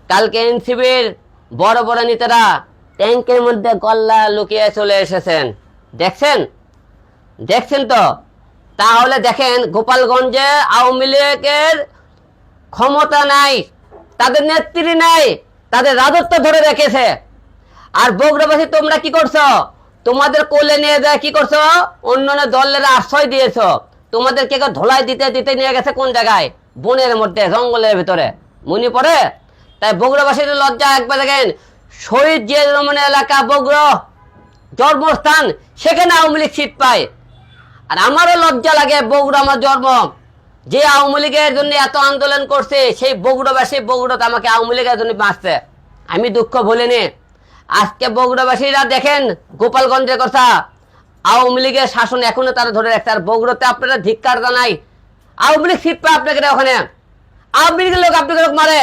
কালকে এনসিবির বড় বড় নেতারা ট্যাঙ্কের মধ্যে গল্লা লুকিয়ে চলে এসেছেন, দেখছেন? দেখছেন তো? তাহলে দেখেন, গোপালগঞ্জে আওয়ামী লীগের ক্ষমতা নাই, তাদের নেত্রী নাই, তাদের রাজত্ব ধরে রেখেছে। আর বগুড়াবাসী তোমরা কি করছো? তোমাদের কোলে নিয়ে যায় কি করছো? অন্যান্য দলের আশ্রয় দিয়েছো। তোমাদেরকে ধোলাই দিতে দিতে নিয়ে গেছে কোন জায়গায়? বনের মধ্যে, জঙ্গলের ভিতরে। মনে পড়ে? তাই বগুড়াবাসীর লজ্জা একবার দেখেন, শহীদ জিয়াউর রহমানের এলাকা বগুড়া জন্মস্থান, সেখানে আওয়ামী লীগ সিট পায়। আর আমারও লজ্জা লাগে, বগুড়া আমার জন্ম, যে আওয়ামী লীগের জন্য এত আন্দোলন করছে, সেই বগুড়াবাসী বগুড়াতে আমাকে আওয়ামী লীগের জন্য বাঁচছে। আমি দুঃখ ভুলিনি। আজকে বগুড়াবাসীরা দেখেন গোপালগঞ্জের কথা, আওয়ামী লীগের শাসন এখনো তারা ধরে রাখছে। আর বগুড়াতে আপনারা ধিক্কার জানাই, আওয়ামী লীগ সিট পায় আপনাকে ওখানে, আওয়ামী লীগের লোক আপনাকে মারে।